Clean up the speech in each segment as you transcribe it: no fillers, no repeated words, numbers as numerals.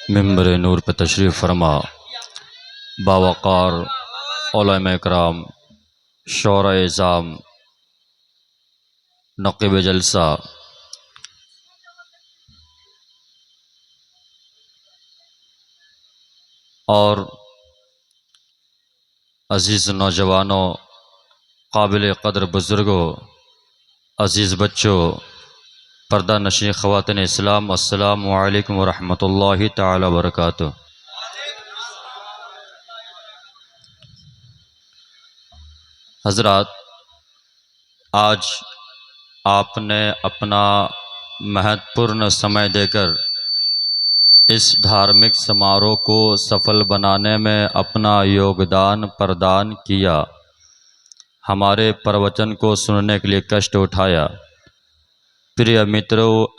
ممبر نور پہ تشریف فرما باوقار علماء اکرام، شعراء اعظام، نقیب جلسہ اور عزیز نوجوانوں، قابل قدر بزرگوں، عزیز بچوں، پردہ نشین خواتین اسلام، السلام علیکم ورحمۃ اللہ تعالی وبرکاتہ۔ حضرات، آج آپ نے اپنا مہتوپورن سمے دے کر اس دھارمک سماروہ کو سفل بنانے میں اپنا یوگدان پردان کیا، ہمارے پروچن کو سننے کے لیے کشٹ اٹھایا۔ پریہ متروں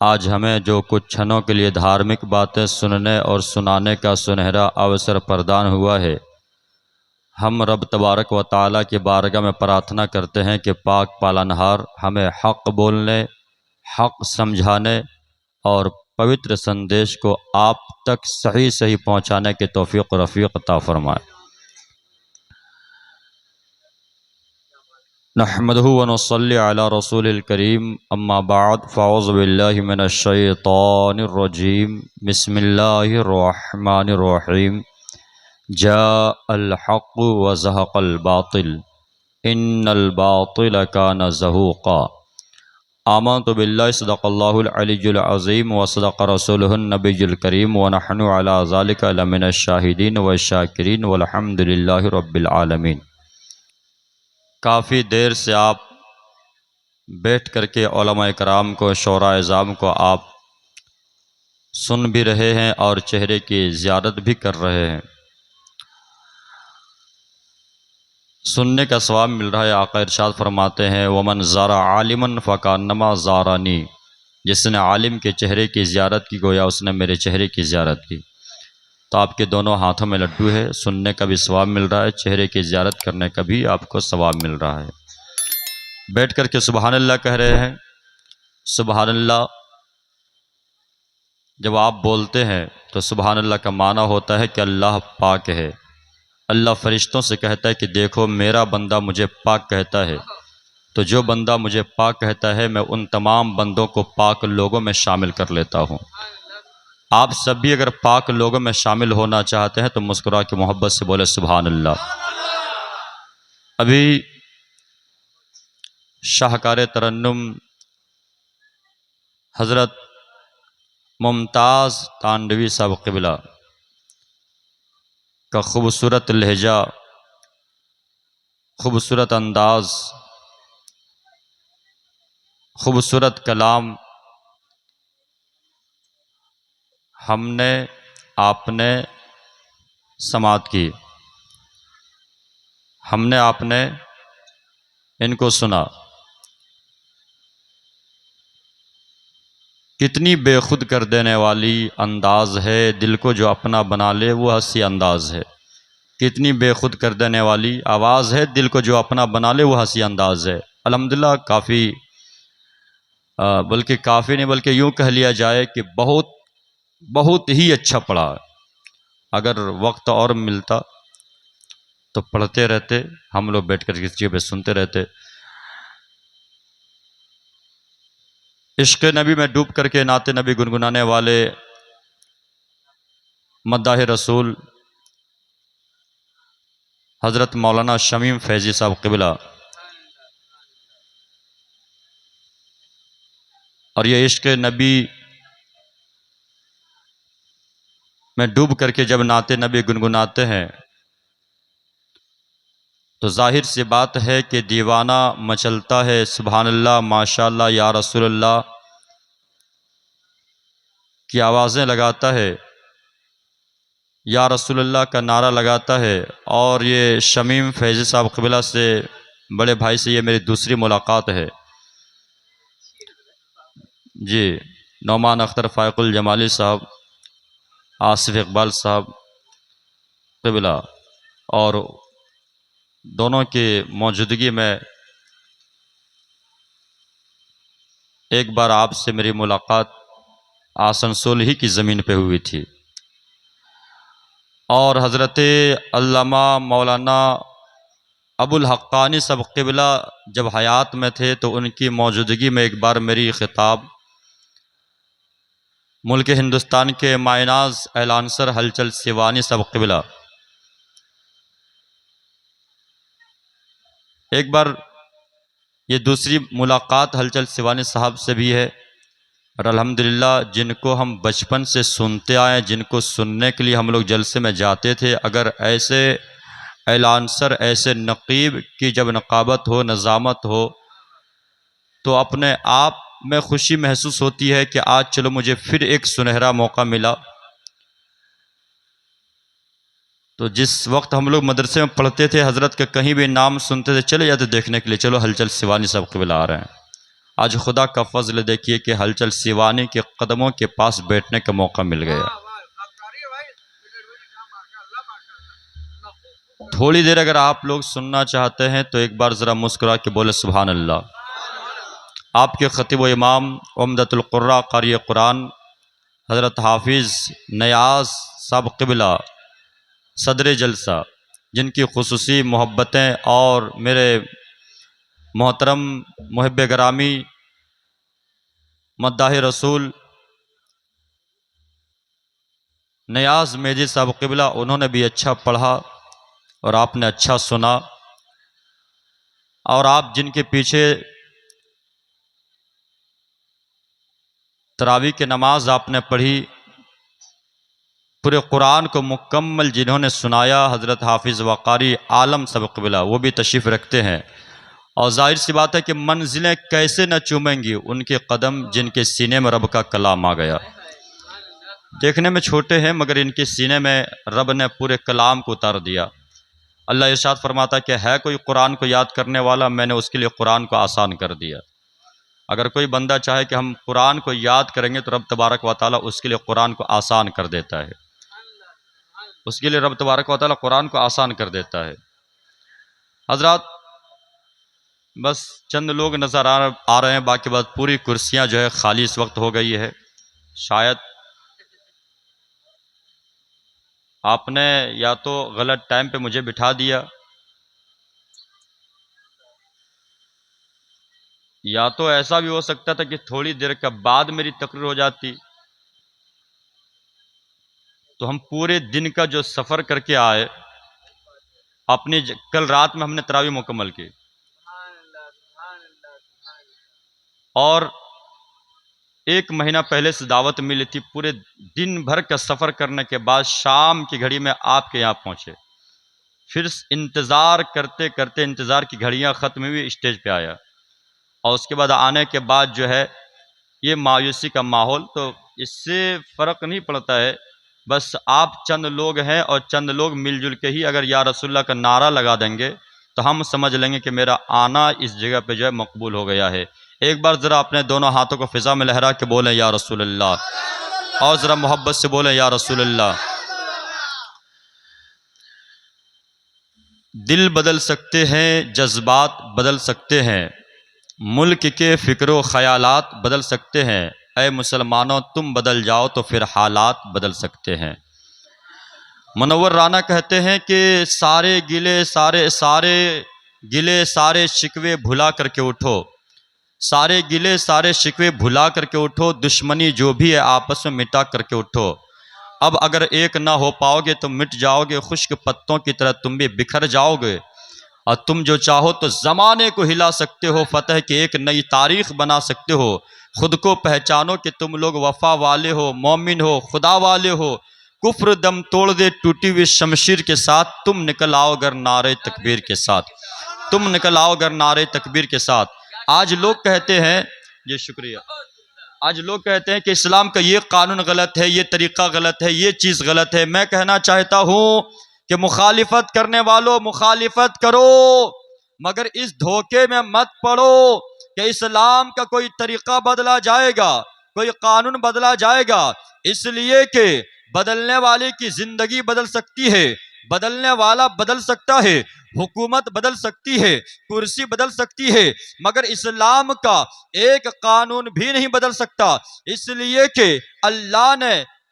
آج ہمیں جو کچھ چھنوں کے لیے دھارمک باتیں سننے اور سنانے کا سنہرا اوسر پردان ہوا ہے، ہم رب تبارک و تعالیٰ کی بارگاہ میں پرارتھنا کرتے ہیں کہ پاک پالنہار ہمیں حق بولنے، حق سمجھانے اور پوتر سندیش کو آپ تک صحیح صحیح پہنچانے کی توفیق و رفیق عطا فرمائے۔ نحمدہ و نصلی علی رسول الکریم، اما بعد فاعوذ باللہ من الشیطان الرجیم، بسم اللہ الرحمن الرحیم۔ جاء الحق وزهق الباطل ان الباطل كان زهوقا۔ آمنت باللہ، صدق اللہ العلی العظیم وصدق رسولہ النبی الکریم ونحن علی ذلک لمن الشاہدین والشاکرین والحمد للہ رب العالمین۔ کافی دیر سے آپ بیٹھ کر کے علماء کرام کو، شعراء اعظام کو آپ سن بھی رہے ہیں اور چہرے کی زیارت بھی کر رہے ہیں۔ سننے کا ثواب مل رہا ہے۔ آقا ارشاد فرماتے ہیں وَمَنْ زَارَ عَالِمًا فَكَأَنَّمَا زَارَنِي، جس نے عالم کے چہرے کی زیارت کی گویا اس نے میرے چہرے کی زیارت کی۔ تو آپ کے دونوں ہاتھوں میں لڈو ہے، سننے کا بھی ثواب مل رہا ہے، چہرے کی زیارت کرنے کا بھی آپ کو ثواب مل رہا ہے۔ بیٹھ کر کے سبحان اللہ کہہ رہے ہیں۔ سبحان اللہ جب آپ بولتے ہیں تو سبحان اللہ کا معنی ہوتا ہے کہ اللہ پاک ہے۔ اللہ فرشتوں سے کہتا ہے کہ دیکھو میرا بندہ مجھے پاک کہتا ہے، تو جو بندہ مجھے پاک کہتا ہے میں ان تمام بندوں کو پاک لوگوں میں شامل کر لیتا ہوں۔ آپ سب بھی اگر پاک لوگوں میں شامل ہونا چاہتے ہیں تو مسکرا کے محبت سے بولے سبحان اللہ۔ ابھی شاہکار ترنم حضرت ممتاز تانڈوی صاحب قبلہ کا خوبصورت لہجہ، خوبصورت انداز، خوبصورت کلام ہم نے، آپ نے سماعت کی، ہم نے، آپ نے ان کو سنا۔ کتنی بے خود کر دینے والی انداز ہے، دل کو جو اپنا بنا لے وہ ہنسی انداز ہے۔ کتنی بے خود کر دینے والی آواز ہے، دل کو جو اپنا بنا لے وہ ہنسی انداز ہے۔ الحمدللہ کافی، بلکہ کافی نہیں بلکہ یوں کہہ لیا جائے کہ بہت بہت ہی اچھا پڑھا۔ اگر وقت اور ملتا تو پڑھتے رہتے، ہم لوگ بیٹھ کر کسی چیز پہ سنتے رہتے۔ عشق نبی میں ڈوب کر کے نعت نبی گنگنانے والے مداح رسول حضرت مولانا شمیم فیضی صاحب قبلہ، اور یہ عشق نبی میں ڈوب کر کے جب نعت نبی گنگناتے ہیں تو ظاہر سی بات ہے کہ دیوانہ مچلتا ہے سبحان اللہ، ماشاء اللہ، یا رسول اللہ کی آوازیں لگاتا ہے، یا رسول اللہ کا نعرہ لگاتا ہے۔ اور یہ شمیم فیضی صاحب قبلہ سے، بڑے بھائی سے، یہ میری دوسری ملاقات ہے۔ جی، نعمان اختر فائق الجمالی صاحب، آصف اقبال صاحب قبلہ، اور دونوں کی موجودگی میں ایک بار آپ سے میری ملاقات آسنسول ہی کی زمین پہ ہوئی تھی، اور حضرت علامہ مولانا ابو الحقانی صاحب قبلہ جب حیات میں تھے تو ان کی موجودگی میں ایک بار میری خطاب ملک ہندوستان کے مائناز اعلانسر ہلچل سیوانی صاحب قبلہ، ایک بار یہ دوسری ملاقات ہلچل سیوانی صاحب سے بھی ہے، اور الحمدللہ جن کو ہم بچپن سے سنتے آئے، جن کو سننے کے لیے ہم لوگ جلسے میں جاتے تھے، اگر ایسے اعلانسر، ایسے نقیب کی جب نقابت ہو، نظامت ہو، تو اپنے آپ میں خوشی محسوس ہوتی ہے کہ آج چلو مجھے پھر ایک سنہرا موقع ملا۔ تو جس وقت ہم لوگ مدرسے میں پڑھتے تھے، حضرت کا کہیں بھی نام سنتے تھے چلے جاتے دیکھنے کے لیے، چلو ہلچل سیوانی صاحب قبلہ آ رہے ہیں۔ آج خدا کا فضل دیکھیے کہ ہلچل سیوانی کے قدموں کے پاس بیٹھنے کا موقع مل گیا۔ تھوڑی دیر اگر آپ لوگ سننا چاہتے ہیں تو ایک بار ذرا مسکرا کے بولے سبحان اللہ۔ آپ کے خطیب و امام عمدۃ القراء قاری قرآن حضرت حافظ نیاز صاحب قبلہ صدر جلسہ، جن کی خصوصی محبتیں اور میرے محترم محب گرامی مداح رسول نیاز میجی صاحب قبلہ، انہوں نے بھی اچھا پڑھا اور آپ نے اچھا سنا، اور آپ جن کے پیچھے تراویح کی نماز آپ نے پڑھی، پورے قرآن کو مکمل جنہوں نے سنایا، حضرت حافظ وقاری عالم صاحب قبلہ، وہ بھی تشریف رکھتے ہیں، اور ظاہر سی بات ہے کہ منزلیں کیسے نہ چومیں گی ان کے قدم جن کے سینے میں رب کا کلام آ گیا۔ دیکھنے میں چھوٹے ہیں مگر ان کے سینے میں رب نے پورے کلام کو اتار دیا۔ اللہ ارشاد فرماتا کہ ہے کوئی قرآن کو یاد کرنے والا، میں نے اس کے لیے قرآن کو آسان کر دیا۔ اگر کوئی بندہ چاہے کہ ہم قرآن کو یاد کریں گے تو رب تبارک و تعالیٰ اس کے لیے قرآن کو آسان کر دیتا ہے، اس کے لیے رب تبارک و تعالیٰ قرآن کو آسان کر دیتا ہے۔ حضرات بس چند لوگ نظر آ رہے ہیں، باقی بات پوری کرسیاں جو ہے خالی اس وقت ہو گئی ہے۔ شاید آپ نے یا تو غلط ٹائم پہ مجھے بٹھا دیا، یا تو ایسا بھی ہو سکتا تھا کہ تھوڑی دیر کے بعد میری تقریر ہو جاتی تو ہم پورے دن کا جو سفر کر کے آئے، اپنی کل رات میں ہم نے تراویح مکمل کی، اور ایک مہینہ پہلے سے دعوت ملی تھی، پورے دن بھر کا سفر کرنے کے بعد شام کی گھڑی میں آپ کے یہاں پہنچے، پھر انتظار کرتے کرتے انتظار کی گھڑیاں ختم ہوئی، اسٹیج پہ آیا، اور اس کے بعد آنے کے بعد جو ہے یہ مایوسی کا ماحول، تو اس سے فرق نہیں پڑتا ہے، بس آپ چند لوگ ہیں اور چند لوگ مل جل کے ہی اگر یا رسول اللہ کا نعرہ لگا دیں گے تو ہم سمجھ لیں گے کہ میرا آنا اس جگہ پہ جو ہے مقبول ہو گیا ہے۔ ایک بار ذرا اپنے دونوں ہاتھوں کو فضا میں لہرا کے بولیں یا رسول اللہ، اور ذرا محبت سے بولیں یا رسول اللہ۔ دل بدل سکتے ہیں، جذبات بدل سکتے ہیں، ملک کے فکر و خیالات بدل سکتے ہیں، اے مسلمانوں تم بدل جاؤ تو پھر حالات بدل سکتے ہیں۔ منور رانا کہتے ہیں کہ سارے گلے سارے شکوے بھلا کر کے اٹھو، سارے گلے سارے شکوے بھلا کر کے اٹھو، دشمنی جو بھی ہے آپس میں مٹا کر کے اٹھو، اب اگر ایک نہ ہو پاؤ گے تو مٹ جاؤ گے، خشک پتوں کی طرح تم بھی بکھر جاؤ گے، اور تم جو چاہو تو زمانے کو ہلا سکتے ہو، فتح کی ایک نئی تاریخ بنا سکتے ہو، خود کو پہچانو کہ تم لوگ وفا والے ہو، مومن ہو، خدا والے ہو، کفر دم توڑ دے ٹوٹی ہوئی شمشیر کے ساتھ، تم نکل آؤ گر نعرہ تکبیر کے ساتھ، تم نکل آؤ گر نعرہ تکبیر کے ساتھ۔ آج لوگ کہتے ہیں، یہ شکریہ، آج لوگ کہتے ہیں کہ اسلام کا یہ قانون غلط ہے، یہ طریقہ غلط ہے، یہ چیز غلط ہے۔ میں کہنا چاہتا ہوں کہ مخالفت کرنے والوں مخالفت کرو، مگر اس دھوکے میں مت پڑو کہ اسلام کا کوئی طریقہ بدلا جائے گا، کوئی قانون بدلا جائے گا، اس لیے کہ بدلنے والے کی زندگی بدل سکتی ہے، بدلنے والا بدل سکتا ہے، حکومت بدل سکتی ہے، کرسی بدل سکتی ہے، مگر اسلام کا ایک قانون بھی نہیں بدل سکتا، اس لیے کہ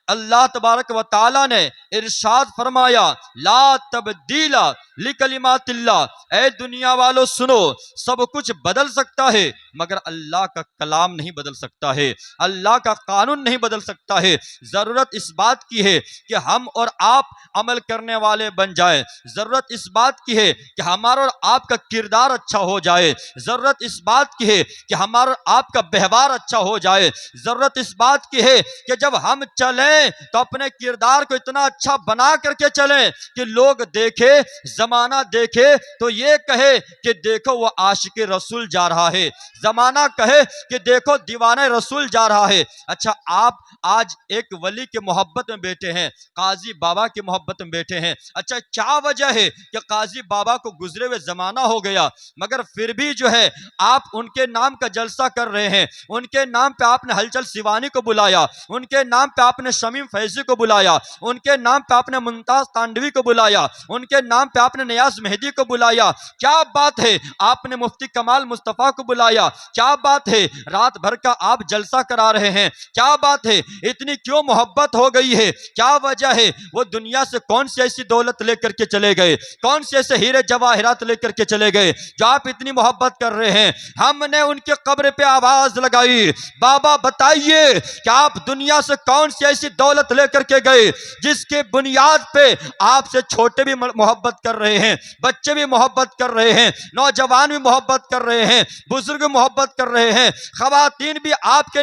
اللہ تبارک و تعالی نے ارشاد فرمایا لا تبدیل لکلمات اللہ، اے دنیا والو سنو، سب کچھ بدل سکتا ہے مگر اللہ کا کلام نہیں بدل سکتا ہے، اللہ کا قانون نہیں بدل سکتا ہے۔ ضرورت اس بات کی ہے کہ ہم اور آپ عمل کرنے والے بن جائیں، ضرورت اس بات کی ہے کہ ہمارا اور آپ کا کردار اچھا ہو جائے، ضرورت اس بات کی ہے کہ ہمارا اور آپ کا ویوہار اچھا ہو جائے، ضرورت اس بات کی ہے کہ جب ہم چلیں تو اپنے کردار کو اتنا اچھا بنا کر کے چلیں کہ لوگ دیکھے، زمانہ دیکھے تو یہ کہے کہ دیکھو وہ عاشق رسول جا رہا ہے، زمانہ کہے کہ دیکھو دیوانہ رسول جا رہا ہے۔ اچھا آپ آج ایک ولی کے محبت میں بیٹھے ہیں، قاضی بابا کی محبت میں بیٹھے ہیں، اچھا کیا وجہ ہے کہ قاضی بابا کو گزرے ہوئے زمانہ ہو گیا مگر پھر بھی جو ہے آپ ان کے نام کا جلسہ کر رہے ہیں، ان کے نام پہ آپ نے ہلچل سیوانی کو بلایا، ان کے نام پہ آپ نے شمیم فیضی کو بلایا، ان کے نام پہ آپ نے ممتاز تانڈوی کو بلایا، ان کے نام پہ آپ نے نیاز مہدی کو بلایا، کیا بات ہے آپ نے مفتی کمال مصطفیٰ کو بلایا، کیا بات ہے رات بھر کا آپ جلسہ کرا رہے ہیں، کیا بات ہے اتنی کیوں محبت ہو گئی ہے، کیا وجہ ہے؟ وہ دنیا سے کون سی ایسی دولت لے کر کے چلے گئے، کون سے ایسے ہیرے جواہرات لے کر کے چلے گئے جو آپ اتنی محبت کر رہے ہیں؟ ہم نے ان کے قبر پہ آواز لگائی، بابا بتائیے کہ آپ دنیا سے کون سی ایسی دولت لے کر کے گئے جس کے بنیاد پہ آپ سے چھوٹے بھی محبت کر رہے ہیں، بچے بھی محبت کر رہے ہیں، نوجوان بھی محبت کر رہے ہیں، بزرگ محبت کر رہے ہیں، خواتین بھی آپ کے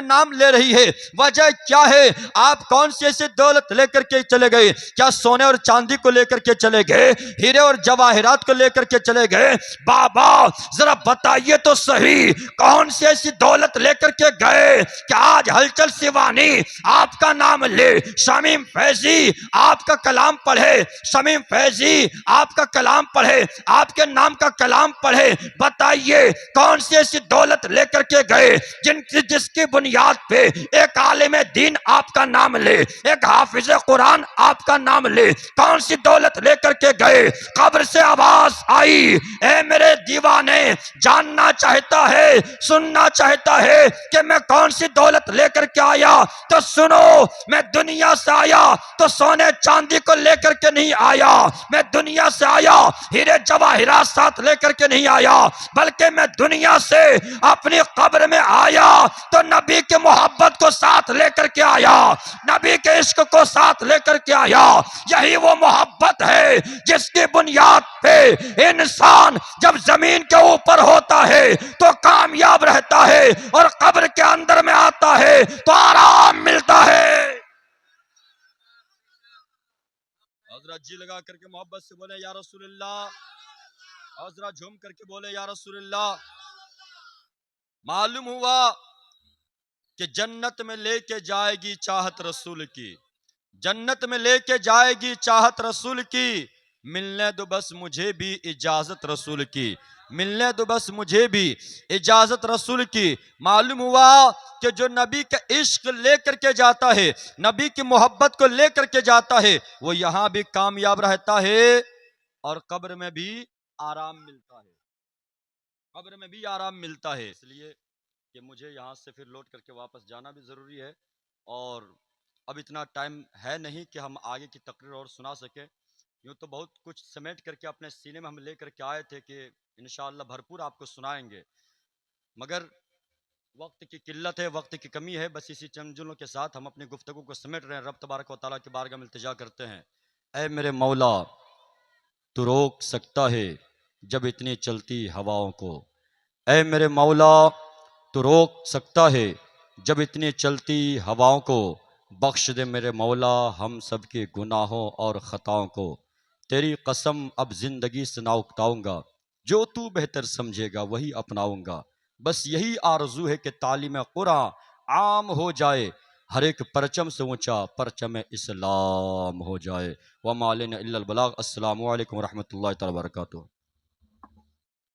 نام لے رہی ہے، وجہ کیا ہے؟ آپ کون سی ایسی دولت لے کر کے چلے گئے؟ کیا سونے اور چاندی کو لے کر کے چلے گئے؟ ہیرے اور جواہرات کو لے کر کے چلے گئے؟ بابا ذرا بتائیے تو صحیح کون سی ایسی دولت لے کر کے گئے کہ آج ہلچل سیوانی آپ کا نام لے، شمیم فیضی آپ کا کلام پڑھے، شمیم فیضی آپ کا کلام پڑھے، آپ کے نام کا کلام پڑھے؟ بتائیے کون سی ایسی دولت لے کر کے گئے جس کی بنیاد پہ ایک عالم دین آپ کا نام لے، ایک حافظ قرآن آپ کا نام لے؟ کون سی دولت لے کر کے گئے؟ قبر سے آواز آئی، اے میرے دیوانے، جاننا چاہتا ہے، سننا چاہتا ہے کہ میں کون سی دولت لے کر کے آیا؟ تو سنو، میں دنیا سے آیا تو سونے چاندی کو لے کر کے نہیں آیا، میں دنیا سے آیا ہیرے جواہرات ساتھ لے کر کے نہیں آیا، بلکہ میں دنیا سے اپنی قبر میں آیا تو نبی کی محبت کو ساتھ لے کر کے آیا، نبی کے عشق کو ساتھ لے کر کے آیا۔ یہی وہ محبت ہے جس کی بنیاد پہ انسان جب زمین کے اوپر ہوتا ہے تو کامیاب رہتا ہے اور قبر کے اندر میں آتا ہے تو آرام ملتا ہے۔ حضرت جی لگا کر کے محبت سے بولے یا رسول اللہ، حضرت جھوم کر کے بولے یا رسول اللہ۔ معلوم ہوا کہ جنت میں لے کے جائے گی چاہت رسول کی، جنت میں لے کے جائے گی چاہت رسول کی، ملنے دو بس مجھے بھی اجازت رسول کی، ملنے دو بس مجھے بھی اجازت رسول کی۔ معلوم ہوا کہ جو نبی کا عشق لے کر کے جاتا ہے، نبی کی محبت کو لے کر کے جاتا ہے، وہ یہاں بھی کامیاب رہتا ہے اور قبر میں بھی آرام ملتا ہے، قبر میں بھی آرام ملتا ہے۔ اس لیے کہ مجھے یہاں سے پھر لوٹ کر کے واپس جانا بھی ضروری ہے اور اب اتنا ٹائم ہے نہیں کہ ہم آگے کی تقریر اور سنا سکیں، یوں تو بہت کچھ سمیٹ کر کے اپنے سینے میں ہم لے کر کے آئے تھے کہ انشاءاللہ بھرپور آپ کو سنائیں گے، مگر وقت کی قلت ہے، وقت کی کمی ہے، بس اسی چند جملوں کے ساتھ ہم اپنی گفتگو کو سمیٹ رہے ہیں۔ رب تبارک و تعالیٰ کی بارگاہ میں التجا کرتے ہیں، اے میرے مولا تو روک سکتا ہے جب اتنی چلتی ہواؤں کو، اے میرے مولا تو روک سکتا ہے جب اتنی چلتی ہواؤں کو، بخش دے میرے مولا ہم سب کے گناہوں اور خطاؤں کو، تیری قسم اب زندگی سے نہ اکتاؤں گا، جو تو بہتر سمجھے گا وہی اپناؤں گا، بس یہی آرزو ہے کہ تعلیم قرآن عام ہو جائے، ہر ایک پرچم سے اونچا پرچم اسلام ہو جائے۔ وما علینا الا البلاغ۔ السلام علیکم ورحمۃ اللہ تعالی وبرکاتہ۔